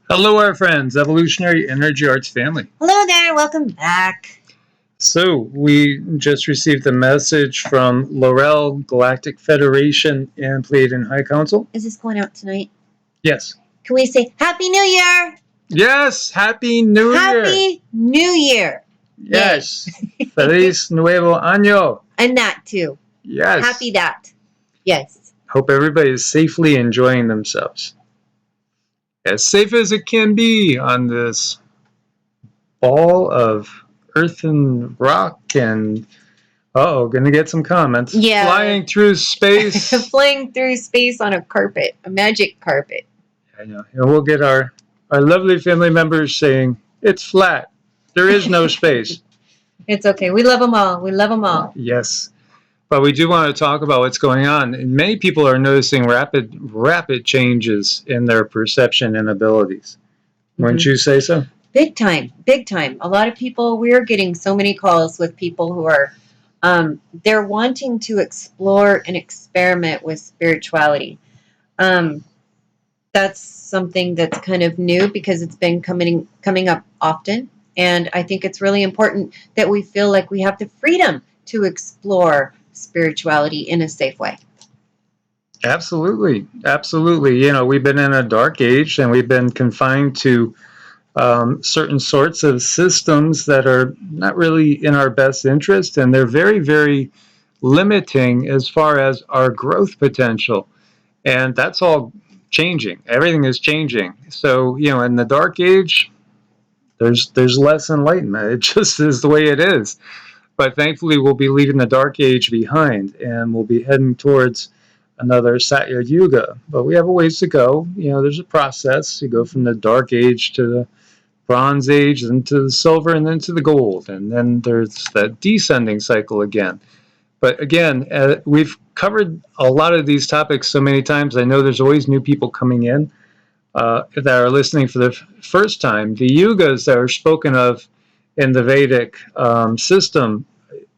Hello, our friends, Evolutionary Energy Arts family. Hello there, welcome back. So, we just received a message from Laurel, Galactic Federation, and Pleiadian High Council. Is this going out tonight? Yes. Can we say Happy New Year? Yes, Happy New Year. Happy New Year. Yes. Feliz Nuevo Año. And that too. Yes. Happy that. Yes. Hope everybody is safely enjoying themselves. As safe as it can be on this ball of earth and rock and gonna get some comments. Yeah. Flying through space. Flying through space on a carpet, a magic carpet. I know. And we'll get our lovely family members saying, it's flat. There is no space. It's okay. We love them all. We love them all. Yes. But we do want to talk about what's going on. And many people are noticing rapid changes in their perception and abilities. Wouldn't you say so? Big time. Big time. A lot of people, we're getting so many calls with people who are, they're wanting to explore and experiment with spirituality. That's something that's kind of new because it's been coming up often. And I think it's really important that we feel like we have the freedom to explore spirituality in a safe way. Absolutely. Absolutely. You know, we've been in a dark age and we've been confined to certain sorts of systems that are not really in our best interest, and they're very, very limiting as far as our growth potential. And that's all changing. Everything is changing. So, you know, in the dark age, there's less enlightenment. It just is the way it is. But thankfully, we'll be leaving the dark age behind, and we'll be heading towards another Satya Yuga. But we have a ways to go. You know, there's a process. You go from the dark age to the Bronze Age, then to the silver, and then to the gold. And then there's that descending cycle again. But again, we've covered a lot of these topics so many times. I know there's always new people coming in that are listening for the first time. The yugas that are spoken of in the Vedic system,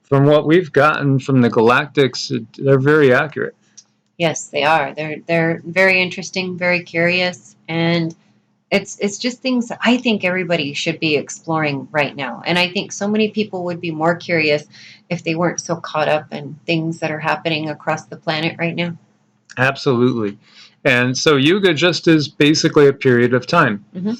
from what we've gotten from the Galactics, they're very accurate. Yes, they are. They're very interesting, very curious, and it's just things that I think everybody should be exploring right now. And I think so many people would be more curious if they weren't so caught up in things that are happening across the planet right now. Absolutely. And so Yuga just is basically a period of time. Mm-hmm.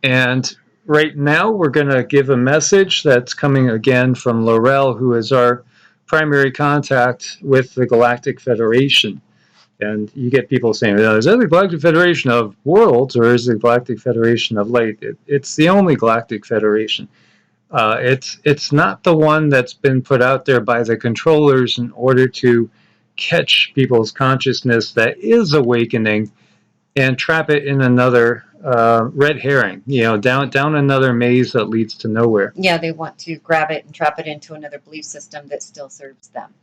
And right now we're going to give a message that's coming again from Laurel, who is our primary contact with the Galactic Federation. And you get people saying, is that the Galactic Federation of Worlds or is it the Galactic Federation of Light? It's the only Galactic Federation. It's not the one that's been put out there by the controllers in order to catch people's consciousness that is awakening and trap it in another red herring, you know, down another maze that leads to nowhere. Yeah, they want to grab it and trap it into another belief system that still serves them.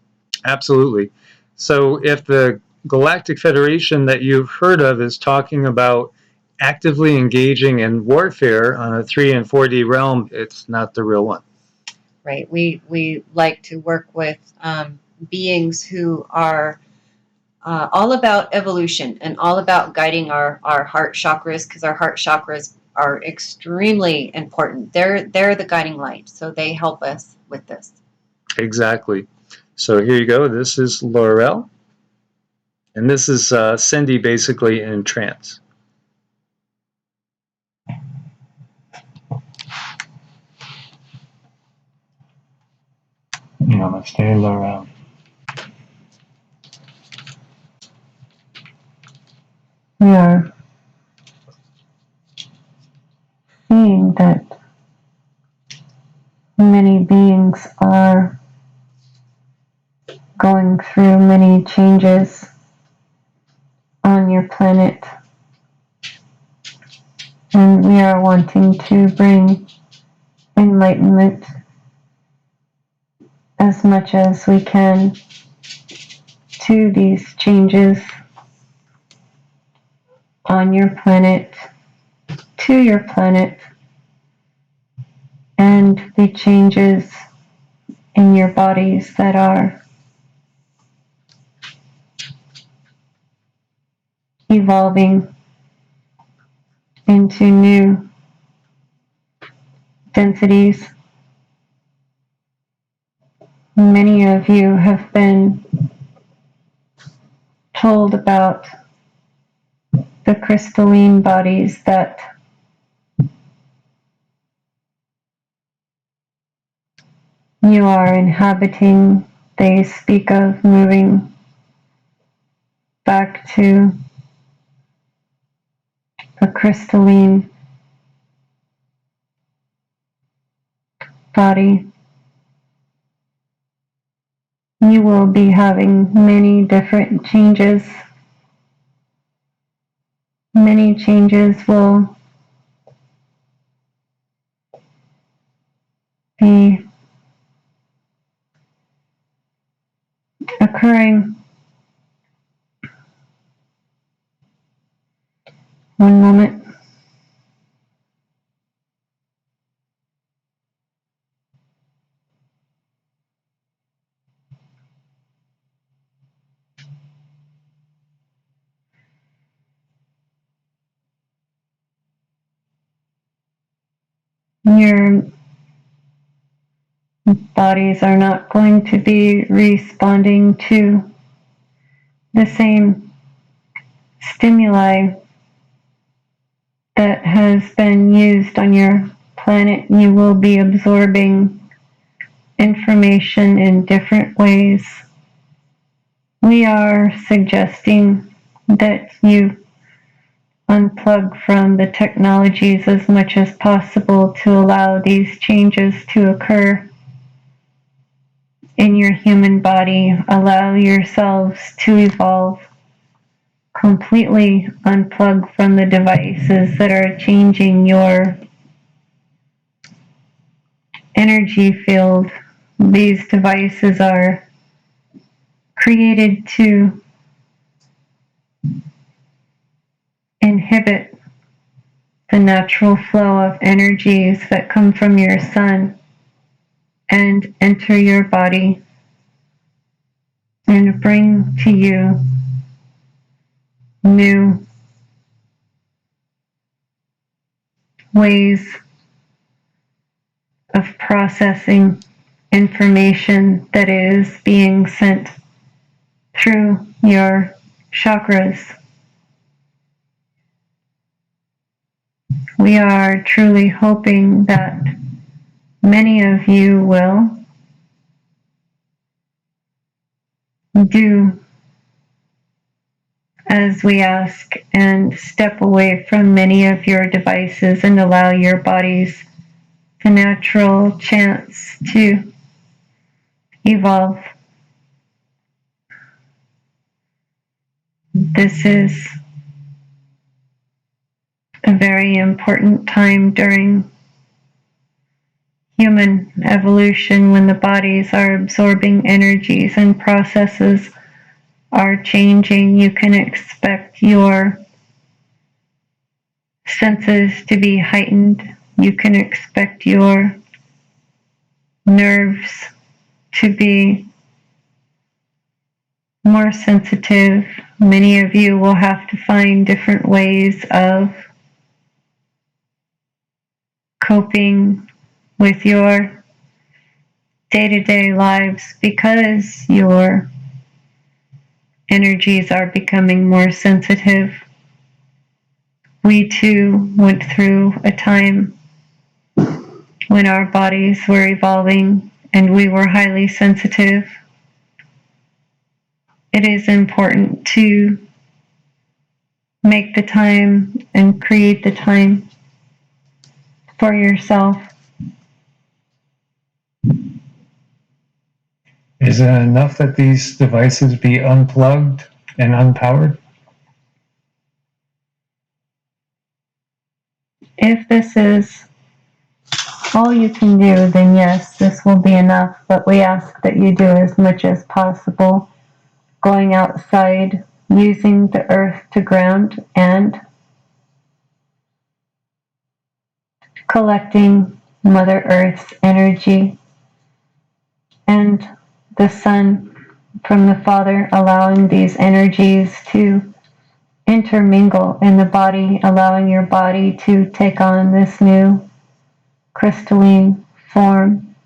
Absolutely. So if the Galactic Federation that you've heard of is talking about actively engaging in warfare on a 3 and 4D realm, it's not the real one. Right. We like to work with beings who are all about evolution and all about guiding our heart chakras, because our heart chakras are extremely important. They're the guiding light, so they help us with this. Exactly. So here you go. This is Laurel. And this is Cindy basically in trance. Namaste, Laurel. We are seeing that many beings are going through many changes on your planet, and we are wanting to bring enlightenment as much as we can to these changes on your planet, to your planet, and the changes in your bodies that are evolving into new densities. Many of you have been told about the crystalline bodies that you are inhabiting. They speak of moving back to a crystalline body. You will be having many different changes. Many changes will be occurring. One moment. Your bodies are not going to be responding to the same stimuli that has been used on your planet. You will be absorbing information in different ways. We are suggesting that you unplug from the technologies as much as possible to allow these changes to occur in your human body. Allow yourselves to evolve. Completely unplug from the devices that are changing your energy field. These devices are created to inhibit the natural flow of energies that come from your sun and enter your body and bring to you new ways of processing information that is being sent through your chakras. We are truly hoping that many of you will do as we ask and step away from many of your devices and allow your bodies the natural chance to evolve. This is a very important time during human evolution when the bodies are absorbing energies and processes are changing. You can expect your senses to be heightened. You can expect your nerves to be more sensitive. Many of you will have to find different ways of coping with your day-to-day lives because your energies are becoming more sensitive. We too went through a time when our bodies were evolving and we were highly sensitive. It is important to make the time and create the time for yourself. Is it enough that these devices be unplugged and unpowered? If this is all you can do, then yes, this will be enough, but we ask that you do as much as possible, going outside, using the earth to ground, and collecting Mother Earth's energy and the sun from the Father, allowing these energies to intermingle in the body, allowing your body to take on this new crystalline form.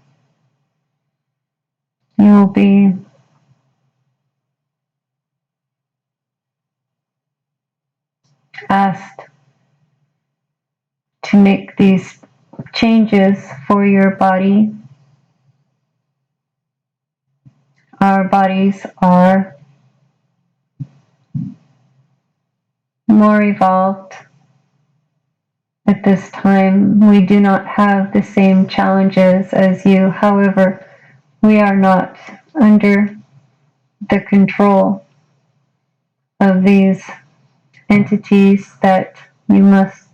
You will be asked to make these changes for your body. Our bodies are more evolved at this time. We do not have the same challenges as you. However, we are not under the control of these entities that you must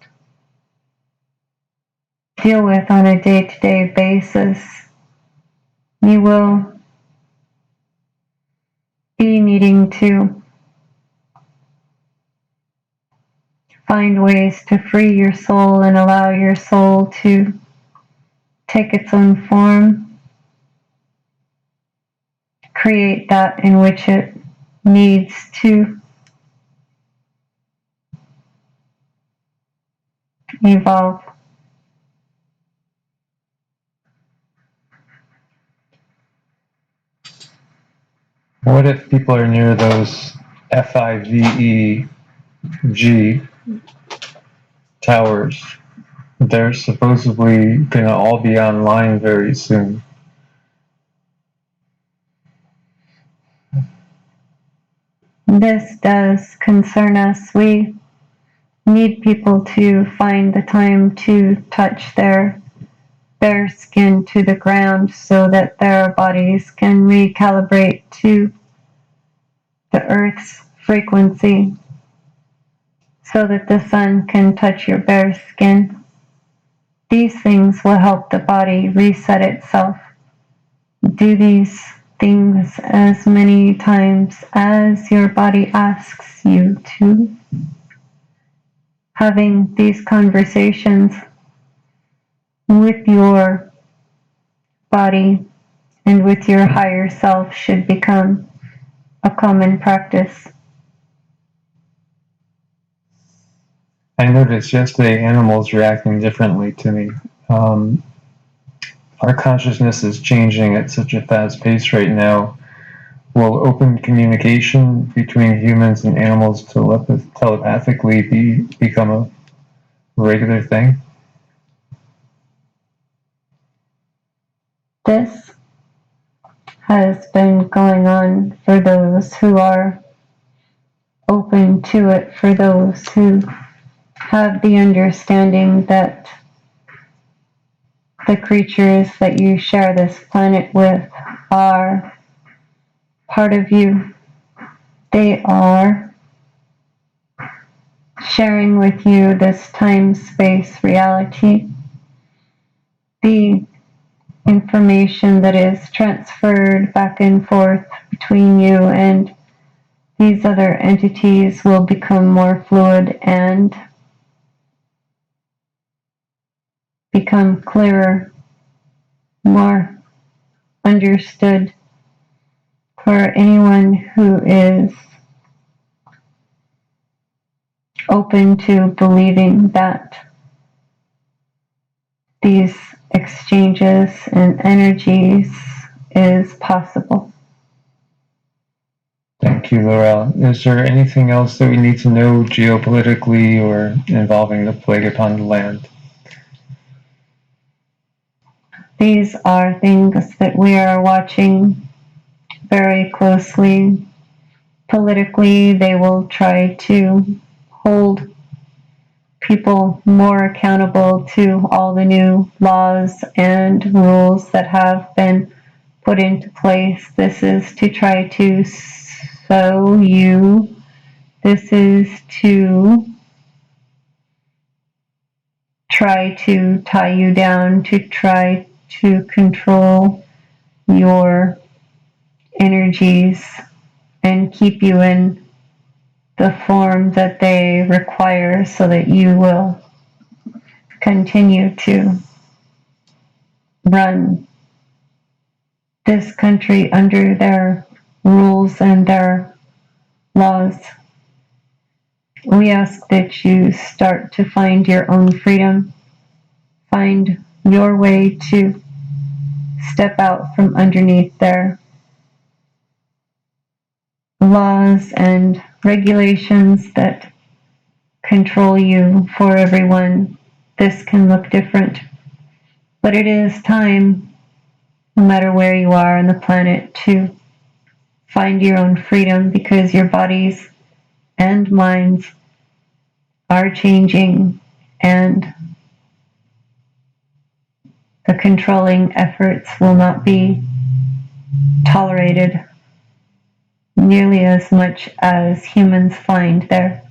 deal with on a day-to-day basis. You will be needing to find ways to free your soul and allow your soul to take its own form, create that in which it needs to evolve. What if people are near those FIVEG towers? They're supposedly going to all be online very soon. This does concern us. We need people to find the time to touch their bare skin to the ground so that their bodies can recalibrate to the Earth's frequency, so that the sun can touch your bare skin. These things will help the body reset itself. Do these things as many times as your body asks you to. Having these conversations with your body and with your higher self should become a common practice. I noticed yesterday animals reacting differently to me. Our consciousness is changing at such a fast pace right now. Will open communication between humans and animals telepathically become a regular thing? This has been going on for those who are open to it, for those who have the understanding that the creatures that you share this planet with are part of you. They are sharing with you this time-space reality. The information that is transferred back and forth between you and these other entities will become more fluid and become clearer, more understood for anyone who is open to believing that these exchanges and energies is possible. Thank you, Laurel. Is there anything else that we need to know geopolitically or involving the plague upon the land? These are things that we are watching very closely. Politically, they will try to hold people more accountable to all the new laws and rules that have been put into place. This is to try to sow you. This is to try to tie you down, to try to control your energies and keep you in the form that they require so that you will continue to run this country under their rules and their laws. We ask that you start to find your own freedom, find your way to step out from underneath their laws and regulations that control you. For everyone, this can look different, but it is time, no matter where you are on the planet, to find your own freedom, because your bodies and minds are changing, and the controlling efforts will not be tolerated nearly as much as humans find their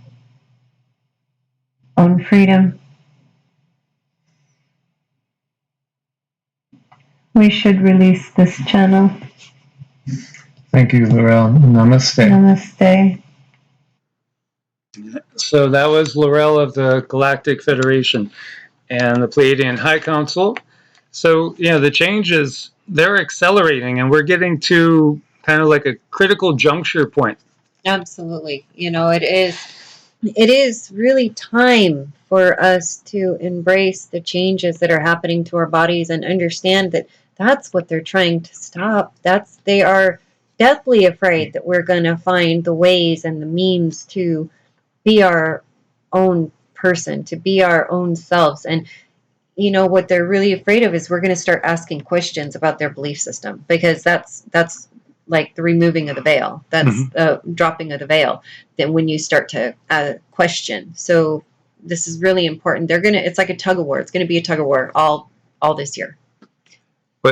own freedom. We should release this channel. Thank you, Laurel. Namaste. Namaste. So that was Laurel of the Galactic Federation and the Pleiadian High Council. So, the changes, they're accelerating, and we're getting to kind of like a critical juncture point. Absolutely. It is really time for us to embrace the changes that are happening to our bodies and understand that that's what they're trying to stop. They are deathly afraid that we're going to find the ways and the means to be our own person, to be our own selves. And what they're really afraid of is we're going to start asking questions about their belief system, because that's like the removing of the veil. That's the dropping of the veil. Then when you start to question, so this is really important. It's like a tug of war. It's going to be a tug of war all this year.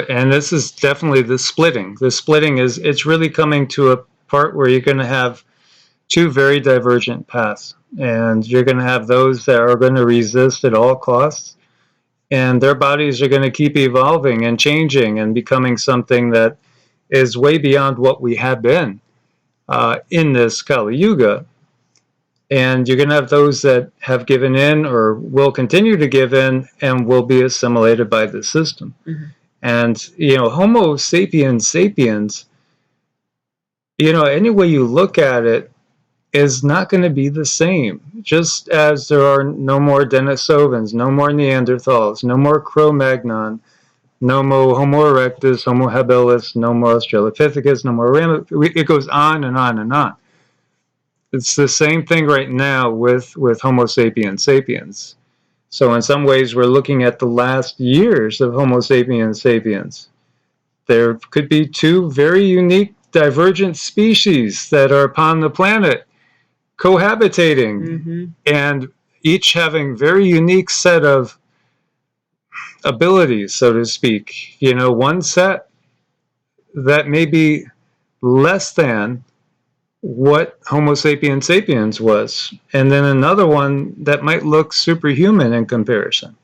And this is definitely the splitting. The splitting it's really coming to a part where you're going to have two very divergent paths, and you're going to have those that are going to resist at all costs, and their bodies are going to keep evolving and changing and becoming something that is way beyond what we have been in this Kali Yuga. And you're going to have those that have given in or will continue to give in and will be assimilated by the system. And, Homo sapiens sapiens, any way you look at it, is not going to be the same. Just as there are no more Denisovans, no more Neanderthals, no more Cro-Magnon, no more Homo erectus, Homo habilis, no more Australopithecus, no more it goes on and on and on. It's the same thing right now with Homo sapiens sapiens. So in some ways, we're looking at the last years of Homo sapiens sapiens. There could be two very unique divergent species that are upon the planet cohabitating, and each having very unique set of abilities, so to speak. One set that may be less than what Homo sapiens sapiens was, and then another one that might look superhuman in comparison.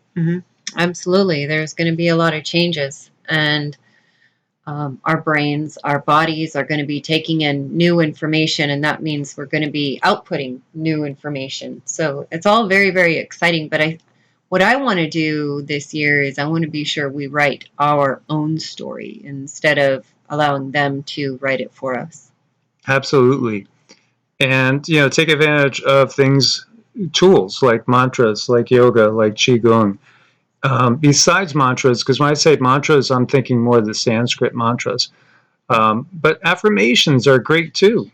Absolutely. There's going to be a lot of changes, and our brains, our bodies are going to be taking in new information, and that means we're going to be outputting new information. So it's all very, very exciting. But what I want to do this year is I want to be sure we write our own story instead of allowing them to write it for us. Absolutely. And, take advantage of tools like mantras, like yoga, like Qigong. Besides mantras, because when I say mantras, I'm thinking more of the Sanskrit mantras. But affirmations are great too.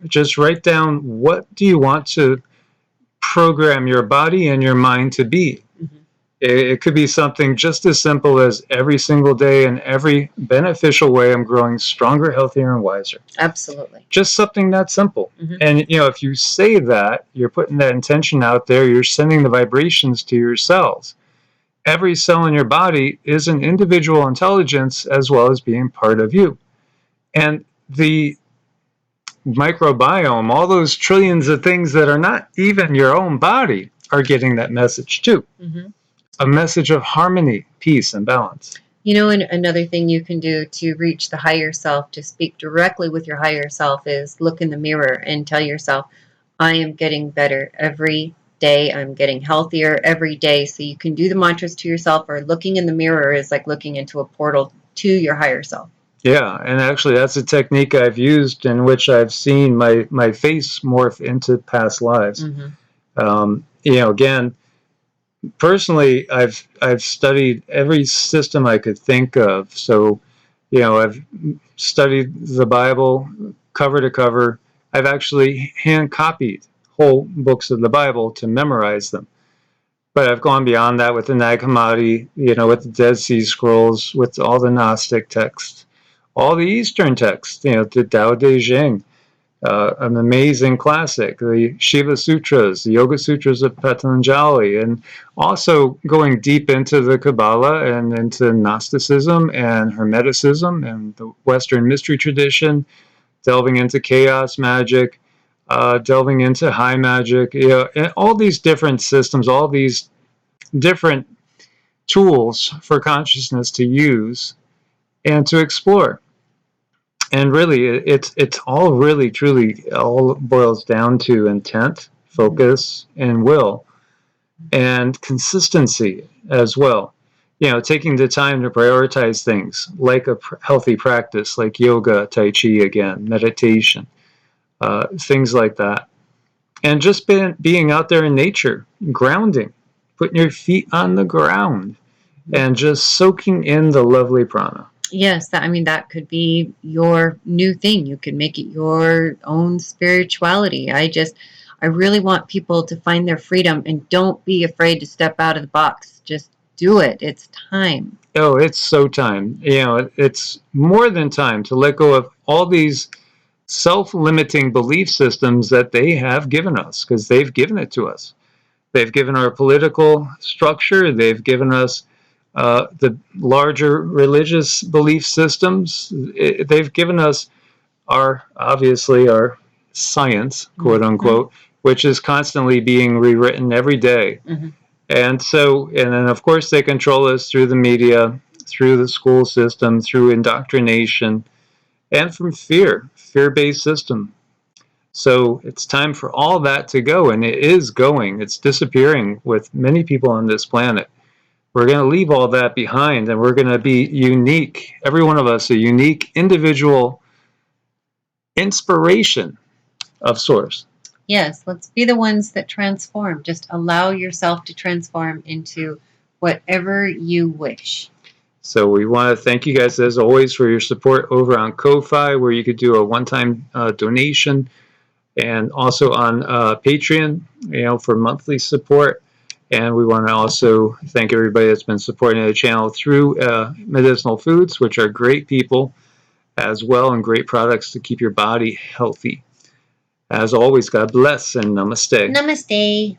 Just write down, what do you want to program your body and your mind to be? It could be something just as simple as every single day in every beneficial way, I'm growing stronger, healthier, and wiser. Absolutely. Just something that simple. And, if you say that, you're putting that intention out there, you're sending the vibrations to your cells. Every cell in your body is an individual intelligence as well as being part of you. And the microbiome, all those trillions of things that are not even your own body, are getting that message too. A message of harmony, peace, and balance. And another thing you can do to reach the higher self, to speak directly with your higher self, is look in the mirror and tell yourself, I am getting better every day. I'm getting healthier every day. So you can do the mantras to yourself, or looking in the mirror is like looking into a portal to your higher self. Yeah, and actually that's a technique I've used in which I've seen my face morph into past lives. You know, again, personally, I've studied every system I could think of. So, you know, I've studied the Bible cover to cover. I've actually hand copied whole books of the Bible to memorize them. But I've gone beyond that with the Nag Hammadi, you know, with the Dead Sea Scrolls, with all the Gnostic texts, all the Eastern texts, you know, the Tao Te Ching, an amazing classic, the Shiva Sutras, the Yoga Sutras of Patanjali, and also going deep into the Kabbalah and into Gnosticism and Hermeticism and the Western mystery tradition, delving into chaos magic, delving into high magic, you know, and all these different systems, all these different tools for consciousness to use and to explore. And really, it's all really truly all boils down to intent, focus, and will, and consistency as well. You know, taking the time to prioritize things like a healthy practice, like yoga, tai chi, again, meditation, things like that, and just being out there in nature, grounding, putting your feet on the ground, and just soaking in the lovely prana. Yes, that, I mean, that could be your new thing. You could make it your own spirituality. I really want people to find their freedom, and don't be afraid to step out of the box. Just do it. It's time. Oh, it's so time. You know, it's more than time to let go of all these self-limiting belief systems that they have given us, because they've given it to us. They've given our political structure. They've given us the larger religious belief systems. They've given us obviously our science, quote unquote, which is constantly being rewritten every day. And so, and then of course they control us through the media, through the school system, through indoctrination, and from fear-based system. So it's time for all that to go, and it is going. It's disappearing with many people on this planet. We're going to leave all that behind, and we're going to be unique, every one of us, a unique individual inspiration of source. Yes, let's be the ones that transform. Just allow yourself to transform into whatever you wish. So we want to thank you guys, as always, for your support over on Ko-Fi, where you could do a one-time donation, and also on Patreon, you know, for monthly support. And we want to also thank everybody that's been supporting the channel through Medicinal Foods, which are great people as well, and great products to keep your body healthy. As always, God bless and namaste. Namaste.